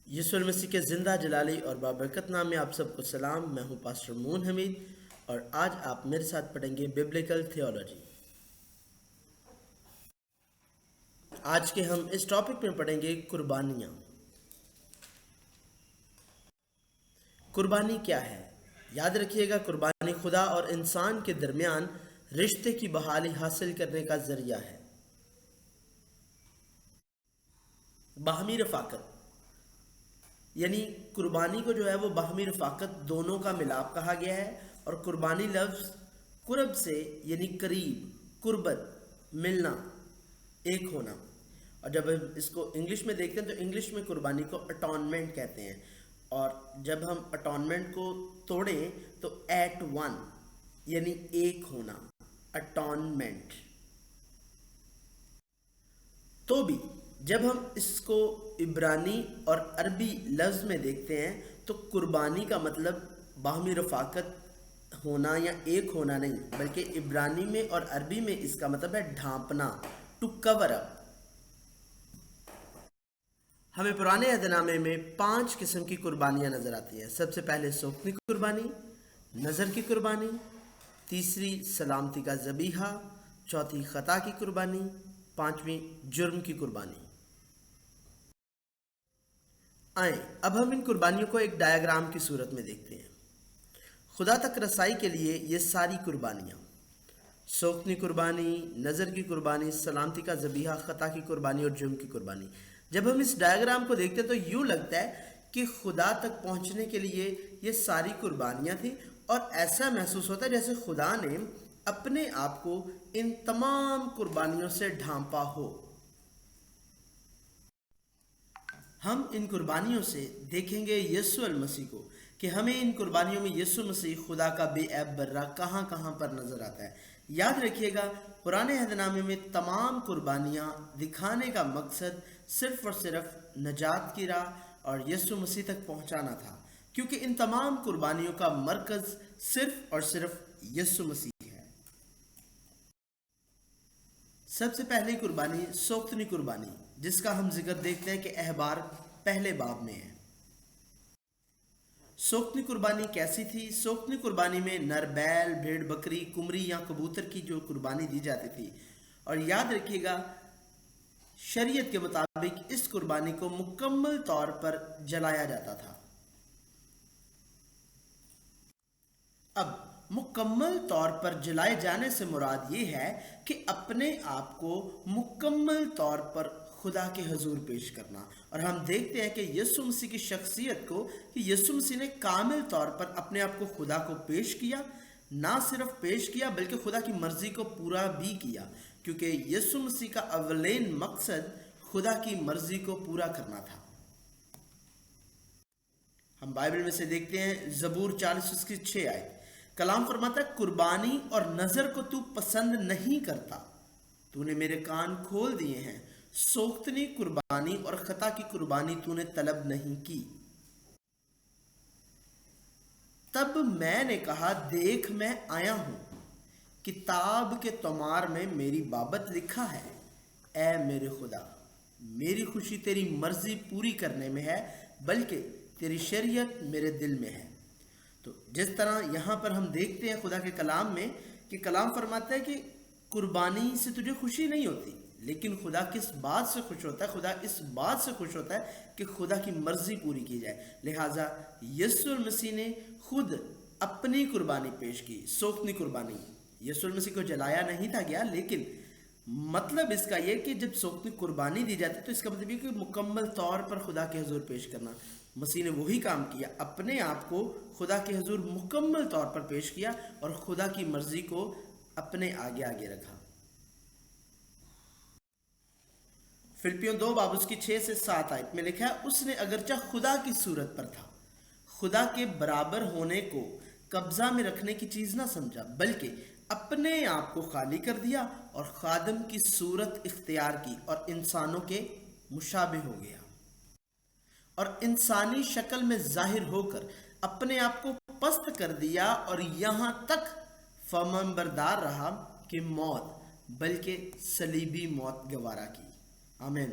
یسوع المسیح کے زندہ جلالی اور بابرکت نام میں آپ سب کو سلام۔ میں ہوں پاسٹر مون حمید اور آج آپ میرے ساتھ پڑھیں گے ببلیکل تھیولوجی۔ آج کے ہم اس ٹاپک میں پڑھیں گے قربانیاں۔ قربانی کیا ہے؟ یاد رکھیے گا، قربانی خدا اور انسان کے درمیان رشتے کی بحالی حاصل کرنے کا ذریعہ ہے۔ باہمی رفاقت، یعنی قربانی کو جو ہے وہ باہمی رفاقت دونوں کا ملاپ کہا گیا ہے، اور قربانی لفظ قرب سے یعنی قریب، قربت، ملنا، ایک ہونا۔ اور جب ہم اس کو انگلش میں دیکھتے ہیں تو انگلش میں قربانی کو اٹونمنٹ کہتے ہیں، اور جب ہم اٹونمنٹ کو توڑیں تو ایٹ ون یعنی ایک ہونا، اٹونمنٹ۔ تو بھی جب ہم اس کو عبرانی اور عربی لفظ میں دیکھتے ہیں تو قربانی کا مطلب باہمی رفاقت ہونا یا ایک ہونا نہیں، بلکہ عبرانی میں اور عربی میں اس کا مطلب ہے ڈھانپنا، ٹو کور اپ۔ ہمیں پرانے عہد نامے میں 5 قسم کی قربانیاں نظر آتی ہیں۔ سب سے پہلے سوکھنے کی قربانی، نظر کی قربانی، تیسری سلامتی کا ذبیحہ، چوتھی خطا کی قربانی، پانچویں جرم کی قربانی۔ آئیں اب ہم ان قربانیوں کو ایک ڈایاگرام کی صورت میں دیکھتے ہیں۔ خدا تک رسائی کے لیے یہ ساری قربانیاں، سوکھنی قربانی، نظر کی قربانی، سلامتی کا ذبیحہ، خطا کی قربانی اور جرم کی قربانی، جب ہم اس ڈایاگرام کو دیکھتے ہیں تو یوں لگتا ہے کہ خدا تک پہنچنے کے لیے یہ ساری قربانیاں تھیں، اور ایسا محسوس ہوتا ہے جیسے خدا نے اپنے آپ کو ان تمام قربانیوں سے ڈھانپا ہو۔ ہم ان قربانیوں سے دیکھیں گے یسوع المسیح کو، کہ ہمیں ان قربانیوں میں یسوع مسیح خدا کا بے عیب برہ کہاں کہاں پر نظر آتا ہے۔ یاد رکھیے گا، پرانے عہد نامے میں تمام قربانیاں دکھانے کا مقصد صرف اور صرف نجات کی راہ اور یسوع مسیح تک پہنچانا تھا، کیونکہ ان تمام قربانیوں کا مرکز صرف اور صرف یسوع مسیح ہے۔ سب سے پہلی قربانی سوختنی قربانی، جس کا ہم ذکر دیکھتے ہیں کہ احبار پہلے باب میں ہے۔ سوختنی قربانی کیسی تھی؟ سوختنی قربانی میں نر بیل، بھیڑ بکری، کمری یا کبوتر کی جو قربانی دی جاتی تھی، اور یاد رکھیے گا شریعت کے مطابق اس قربانی کو مکمل طور پر جلایا جاتا تھا۔ اب مکمل طور پر جلائے جانے سے مراد یہ ہے کہ اپنے آپ کو مکمل طور پر خدا کے حضور پیش کرنا، اور ہم دیکھتے ہیں کہ یسوع مسیح کی شخصیت کو، کہ یسوع مسیح نے کامل طور پر اپنے آپ کو خدا کو پیش کیا، نہ صرف پیش کیا بلکہ خدا کی مرضی کو پورا بھی کیا، کیونکہ یسوع مسیح کا اولین مقصد خدا کی مرضی کو پورا کرنا تھا۔ ہم بائبل میں سے دیکھتے ہیں زبور 40:6 آیت، کلام فرماتا ہے قربانی اور نظر کو تو پسند نہیں کرتا، تو نے میرے کان کھول دیے ہیں، سوختنی قربانی اور خطا کی قربانی تو نے طلب نہیں کی۔ تب میں نے کہا، دیکھ میں آیا ہوں، کتاب کے طمار میں میری بابت لکھا ہے، اے میرے خدا، میری خوشی تیری مرضی پوری کرنے میں ہے، بلکہ تیری شریعت میرے دل میں ہے۔ تو جس طرح یہاں پر ہم دیکھتے ہیں خدا کے کلام میں کہ کلام فرماتا ہے کہ قربانی سے تجھے خوشی نہیں ہوتی، لیکن خدا کس بات سے خوش ہوتا ہے؟ خدا اس بات سے خوش ہوتا ہے کہ خدا کی مرضی پوری کی جائے۔ لہٰذا یسوع المسیح نے خود اپنی قربانی پیش کی، سوختنی قربانی۔ یسوع المسیح کو جلایا نہیں تھا گیا، لیکن مطلب اس کا یہ کہ جب سوختنی قربانی دی جاتی تو اس کا مطلب یہ کہ مکمل طور پر خدا کے حضور پیش کرنا۔ مسیح نے وہی کام کیا، اپنے آپ کو خدا کے حضور مکمل طور پر پیش کیا اور خدا کی مرضی کو اپنے آگے آگے رکھا۔ فلپیوں 2:6-7 آیت میں لکھا ہے، اس نے اگرچہ خدا کی صورت پر تھا، خدا کے برابر ہونے کو قبضہ میں رکھنے کی چیز نہ سمجھا، بلکہ اپنے آپ کو خالی کر دیا اور خادم کی صورت اختیار کی اور انسانوں کے مشابہ ہو گیا، اور انسانی شکل میں ظاہر ہو کر اپنے آپ کو پست کر دیا، اور یہاں تک فرمانبردار رہا کہ موت، بلکہ صلیبی موت گوارا کی۔ آمین۔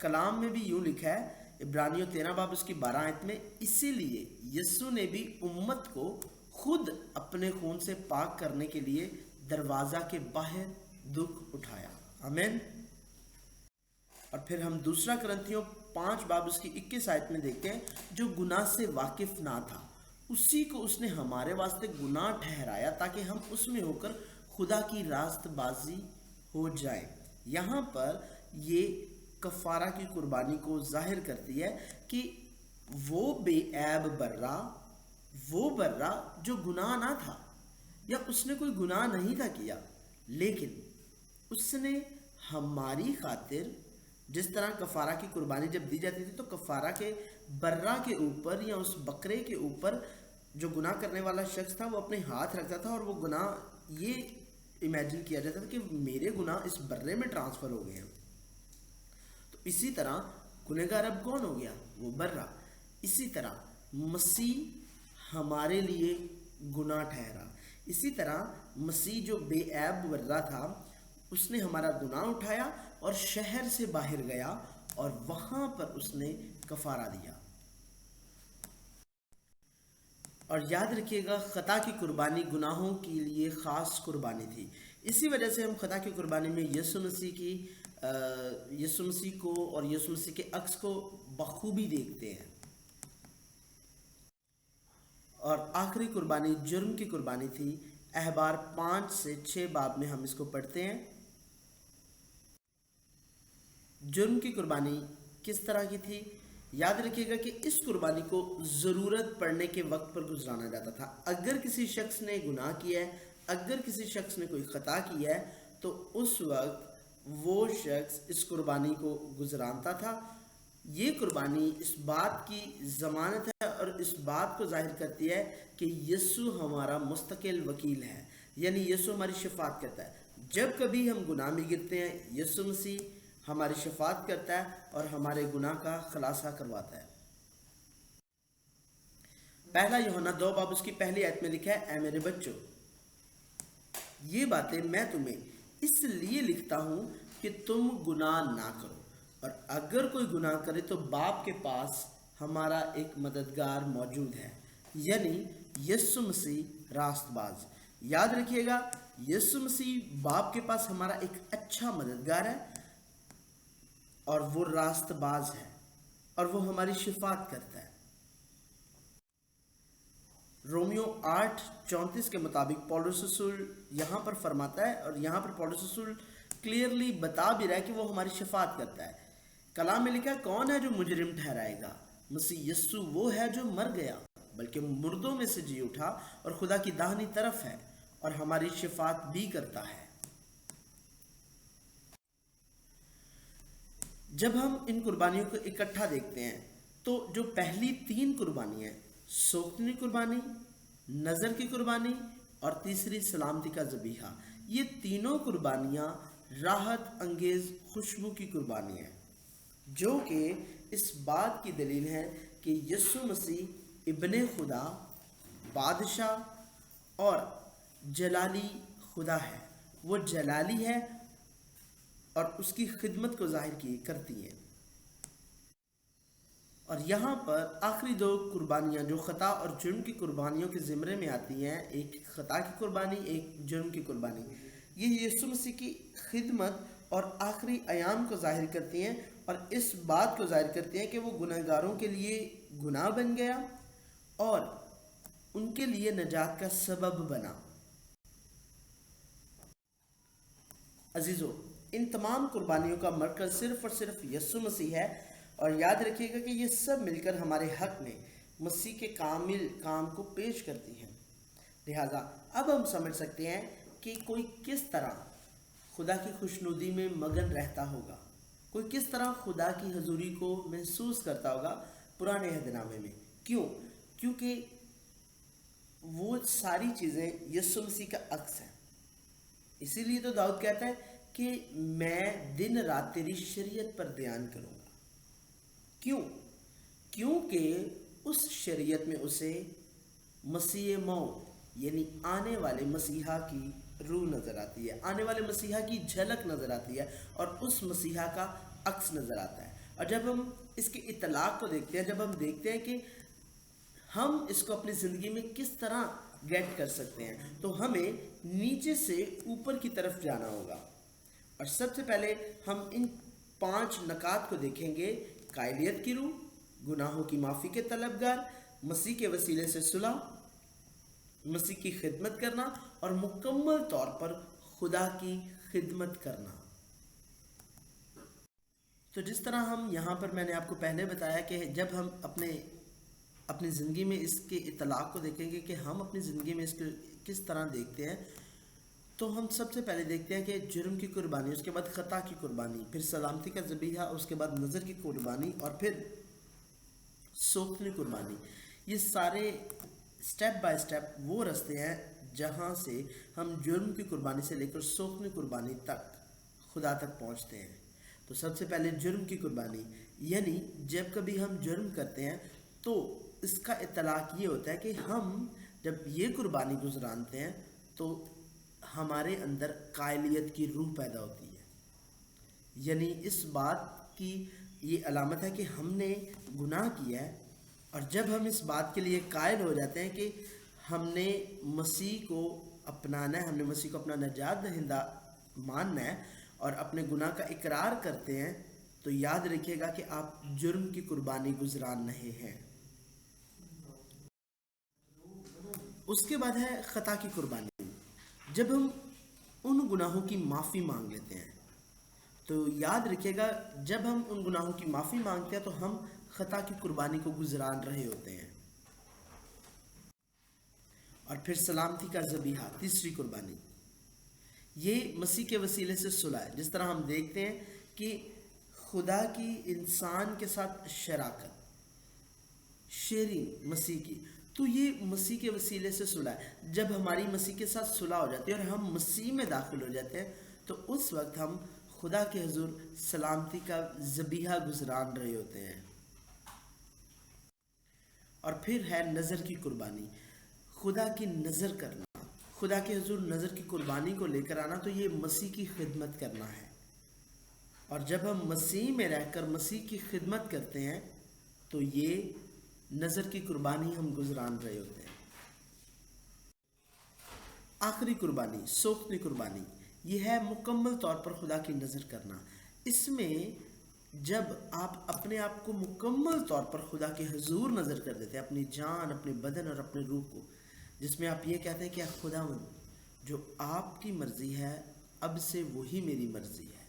کلام میں بھی یوں لکھا ہے عبرانیوں 13 باب اس کی 12 آیت میں، اسی لیے یسوع نے بھی امت کو خود اپنے خون سے پاک کرنے کے لیے دروازہ کے باہر دکھ اٹھایا۔ آمین۔ اور پھر ہم دوسرا کرنتھیوں 5 باب اس کی 21 آیت میں دیکھتے ہیں، جو گناہ سے واقف نہ تھا اسی کو اس نے ہمارے واسطے گناہ ٹھہرایا تاکہ ہم اس میں ہو کر خدا کی راست بازی ہو جائیں۔ یہاں پر یہ کفارہ کی قربانی کو ظاہر کرتی ہے کہ وہ بے عیب برہ جو گناہ نہ تھا، یا اس نے کوئی گناہ نہیں تھا کیا، لیکن اس نے ہماری خاطر، جس طرح کفارہ کی قربانی جب دی جاتی تھی تو کفارہ کے برہ کے اوپر یا اس بکرے کے اوپر جو گناہ کرنے والا شخص تھا وہ اپنے ہاتھ رکھتا تھا، اور وہ گناہ یہ امیجن کیا جاتا تھا کہ میرے گناہ اس برے میں ٹرانسفر ہو گئے ہیں۔ تو اسی طرح گنہگار اب کون ہو گیا؟ وہ برہ۔ اسی طرح مسیح ہمارے لیے گناہ ٹھہرا، اسی طرح مسیح جو بے عیب برہ تھا اس نے ہمارا گناہ اٹھایا اور شہر سے باہر گیا اور وہاں پر اس نے کفارہ دیا۔ اور یاد رکھیے گا، خطا کی قربانی گناہوں کے لیے خاص قربانی تھی، اسی وجہ سے ہم خطا کی قربانی میں یسوع مسیح کو اور یسوع مسیح کے عکس کو بخوبی دیکھتے ہیں۔ اور آخری قربانی جرم کی قربانی تھی، احبار 5 سے 6 باب میں ہم اس کو پڑھتے ہیں۔ جرم کی قربانی کس طرح کی تھی؟ یاد رکھیے گا کہ اس قربانی کو ضرورت پڑنے کے وقت پر گزرانا جاتا تھا۔ اگر کسی شخص نے گناہ کیا ہے، اگر کسی شخص نے کوئی خطا کی ہے، تو اس وقت وہ شخص اس قربانی کو گزرانتا تھا۔ یہ قربانی اس بات کی ضمانت ہے اور اس بات کو ظاہر کرتی ہے کہ یسوع ہمارا مستقل وکیل ہے، یعنی یسوع ہماری شفاعت کرتا ہے۔ جب کبھی ہم گناہ میں گرتے ہیں، یسوع مسیح ہماری شفاعت کرتا ہے اور ہمارے گناہ کا خلاصہ کرواتا ہے۔ پہلا یوحنا 2 باب اس کی پہلی آیت میں لکھا ہے، اے میرے بچوں، یہ باتیں میں تمہیں اس لیے لکھتا ہوں کہ تم گناہ نہ کرو، اور اگر کوئی گناہ کرے تو باپ کے پاس ہمارا ایک مددگار موجود ہے، یعنی یسوع مسیح راست باز۔ یاد رکھیے گا، یسوع مسیح باپ کے پاس ہمارا ایک اچھا مددگار ہے، اور وہ راست باز ہے، اور وہ ہماری شفاعت کرتا ہے۔ رومیو 8:34 کے مطابق پولس رسول یہاں پر فرماتا ہے، اور یہاں پر پولس رسول کلیئرلی بتا بھی رہا ہے کہ وہ ہماری شفاعت کرتا ہے۔ کلام میں لکھا، کون ہے جو مجرم ٹھہرائے گا؟ مسیح یسوع وہ ہے جو مر گیا بلکہ مردوں میں سے جی اٹھا اور خدا کی داہنی طرف ہے اور ہماری شفاعت بھی کرتا ہے۔ جب ہم ان قربانیوں کو اکٹھا دیکھتے ہیں تو جو پہلی 3 قربانیاں، سوگندی قربانی، نظر کی قربانی اور تیسری سلامتی کا ذبیحہ، یہ تینوں قربانیاں راحت انگیز خوشبو کی قربانی ہیں، جو کہ اس بات کی دلیل ہے کہ یسوع مسیح ابن خدا، بادشاہ اور جلالی خدا ہے۔ وہ جلالی ہے اور اس کی خدمت کو ظاہر کرتی ہیں۔ اور یہاں پر آخری 2 قربانیاں جو خطا اور جرم کی قربانیوں کے زمرے میں آتی ہیں، ایک خطا کی قربانی، ایک جرم کی قربانی، یہ یسوع مسیح کی خدمت اور آخری ایام کو ظاہر کرتی ہیں، اور اس بات کو ظاہر کرتی ہیں کہ وہ گنہگاروں کے لیے گناہ بن گیا اور ان کے لیے نجات کا سبب بنا۔ عزیزو، ان تمام قربانیوں کا مرکز صرف اور صرف یسوع مسیح ہے، اور یاد رکھیے گا کہ یہ سب مل کر ہمارے حق میں مسیح کے کامل کام کو پیش کرتی ہیں۔ لہٰذا اب ہم سمجھ سکتے ہیں کہ کوئی کس طرح خدا کی خوشنودی میں مگن رہتا ہوگا، کوئی کس طرح خدا کی حضوری کو محسوس کرتا ہوگا پرانے عہد نامے میں۔ کیونکہ وہ ساری چیزیں یسوع مسیح کا عکس ہیں۔ اسی لیے تو داؤد کہتا ہے کہ میں دن رات تیری شریعت پر دھیان کروں گا۔ کیونکہ اس شریعت میں اسے مسیح موت یعنی آنے والے مسیحا کی روح نظر آتی ہے، آنے والے مسیحا کی جھلک نظر آتی ہے، اور اس مسیحا کا عکس نظر آتا ہے۔ اور جب ہم اس کے اطلاق کو دیکھتے ہیں، جب ہم دیکھتے ہیں کہ ہم اس کو اپنی زندگی میں کس طرح گیٹ کر سکتے ہیں، تو ہمیں نیچے سے اوپر کی طرف جانا ہوگا۔ اور سب سے پہلے ہم ان 5 نکات کو دیکھیں گے: قائلیت کی روح، گناہوں کی معافی کے طلبگار، مسیح کے وسیلے سے صلح، مسیح کی خدمت کرنا، اور مکمل طور پر خدا کی خدمت کرنا۔ تو جس طرح ہم یہاں پر میں نے آپ کو پہلے بتایا کہ جب ہم اپنی زندگی میں اس کے اطلاق کو دیکھیں گے کہ ہم اپنی زندگی میں اس کو کس طرح دیکھتے ہیں، تو ہم سب سے پہلے دیکھتے ہیں کہ جرم کی قربانی، اس کے بعد خطا کی قربانی، پھر سلامتی کا ذبیحہ، اس کے بعد نظر کی قربانی، اور پھر سوکھنے قربانی۔ یہ سارے سٹیپ بائی سٹیپ وہ رستے ہیں جہاں سے ہم جرم کی قربانی سے لے کر سوکھنے قربانی تک خدا تک پہنچتے ہیں۔ تو سب سے پہلے جرم کی قربانی، یعنی جب کبھی ہم جرم کرتے ہیں تو اس کا اطلاق یہ ہوتا ہے کہ ہم جب یہ قربانی گزرانتے ہیں تو ہمارے اندر قائلیت کی روح پیدا ہوتی ہے، یعنی اس بات کی یہ علامت ہے کہ ہم نے گناہ کیا ہے، اور جب ہم اس بات کے لیے قائل ہو جاتے ہیں کہ ہم نے مسیح کو اپنانا ہے، ہم نے مسیح کو اپنا نجات دہندہ ماننا ہے اور اپنے گناہ کا اقرار کرتے ہیں، تو یاد رکھیے گا کہ آپ جرم کی قربانی گزران رہے ہیں۔ اس کے بعد ہے خطا کی قربانی، جب ہم ان گناہوں کی معافی مانگ لیتے ہیں۔ تو یاد رکھیے گا جب ہم ان گناہوں کی معافی مانگتے ہیں تو ہم خطا کی قربانی کو گزران رہے ہوتے ہیں۔ اور پھر سلامتی کا ذبیحہ، تیسری قربانی، یہ مسیح کے وسیلے سے صلح ہے۔ جس طرح ہم دیکھتے ہیں کہ خدا کی انسان کے ساتھ شراکت، شیئرنگ مسیح کی، تو یہ مسیح کے وسیلے سے صلح ہے۔ جب ہماری مسیح کے ساتھ صلح ہو جاتی ہے اور ہم مسیح میں داخل ہو جاتے ہیں تو اس وقت ہم خدا کے حضور سلامتی کا ذبیحہ گزران رہے ہوتے ہیں۔ اور پھر ہے نظر کی قربانی، خدا کی نظر کرنا، خدا کے حضور نظر کی قربانی کو لے کر آنا، تو یہ مسیح کی خدمت کرنا ہے۔ اور جب ہم مسیح میں رہ کر مسیح کی خدمت کرتے ہیں تو یہ نظر کی قربانی ہم گزران رہے ہوتے ہیں۔ آخری قربانی، سوکھتی قربانی، یہ ہے مکمل طور پر خدا کی نظر کرنا۔ اس میں جب آپ اپنے آپ کو مکمل طور پر خدا کے حضور نظر کر دیتے ہیں، اپنی جان، اپنے بدن اور اپنے روح کو، جس میں آپ یہ کہتے ہیں کہ خداوند جو آپ کی مرضی ہے اب سے وہی میری مرضی ہے،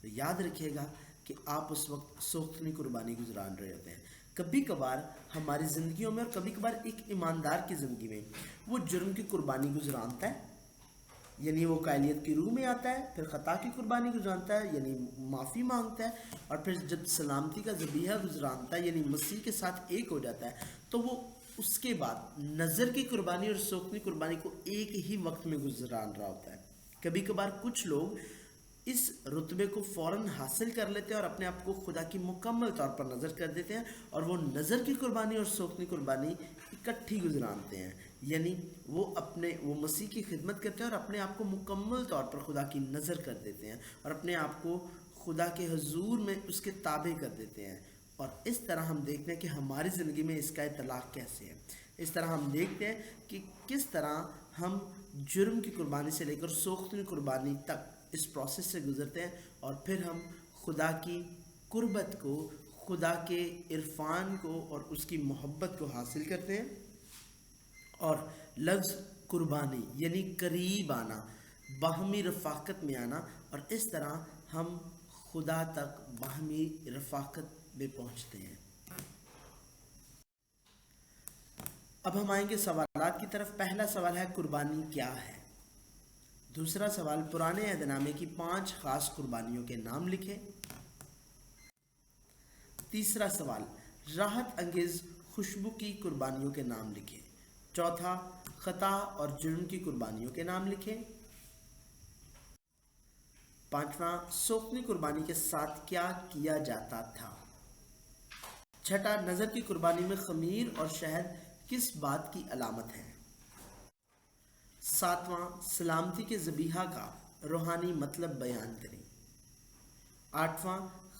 تو یاد رکھیے گا کہ آپ اس وقت سوکھتی قربانی گزران رہے ہوتے ہیں۔ کبھی کبھار ہماری زندگیوں میں اور کبھی کبھار ایک ایماندار کی زندگی میں وہ جرم کی قربانی گزرانتا ہے، یعنی وہ قائلیت کی روح میں آتا ہے، پھر خطا کی قربانی گزرانتا ہے یعنی معافی مانگتا ہے، اور پھر جب سلامتی کا ذبیحہ گزرانتا ہے یعنی مسیح کے ساتھ ایک ہو جاتا ہے، تو وہ اس کے بعد نظر کی قربانی اور سوکھتی قربانی کو ایک ہی وقت میں گزران رہا ہوتا ہے۔ کبھی کبھار کچھ لوگ اس رتبے کو فوراً حاصل کر لیتے ہیں اور اپنے آپ کو خدا کی مکمل طور پر نظر کر دیتے ہیں، اور وہ نظر کی قربانی اور سوکھتی قربانی اکٹھی گزرانتے ہیں، یعنی وہ مسیح کی خدمت کرتے ہیں اور اپنے آپ کو مکمل طور پر خدا کی نظر کر دیتے ہیں اور اپنے آپ کو خدا کے حضور میں اس کے تابع کر دیتے ہیں۔ اور اس طرح ہم دیکھتے ہیں کہ ہماری زندگی میں اس کا اطلاق کیسے ہے۔ اس طرح ہم دیکھتے ہیں کہ کس طرح ہم جرم کی قربانی سے لے کر سوکھتی قربانی تک اس پروسیس سے گزرتے ہیں، اور پھر ہم خدا کی قربت کو، خدا کے عرفان کو اور اس کی محبت کو حاصل کرتے ہیں۔ اور لفظ قربانی یعنی قریب آنا، باہمی رفاقت میں آنا، اور اس طرح ہم خدا تک باہمی رفاقت میں پہنچتے ہیں۔ اب ہم آئیں گے سوالات کی طرف۔ پہلا سوال ہے قربانی کیا ہے؟ دوسرا سوال، پرانے عہد نامے کی 5 خاص قربانیوں کے نام لکھیں۔ تیسرا سوال، راحت انگیز خوشبو کی قربانیوں کے نام لکھیں۔ چوتھا، خطا اور جرم کی قربانیوں کے نام لکھیں۔ پانچواں، سوکھتی قربانی کے ساتھ کیا کیا جاتا تھا؟ چھٹا، نظر کی قربانی میں خمیر اور شہد کس بات کی علامت ہے؟ ساتواں، سلامتی کے ذبیحہ کا روحانی مطلب بیان کریں۔ آٹھواں،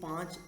5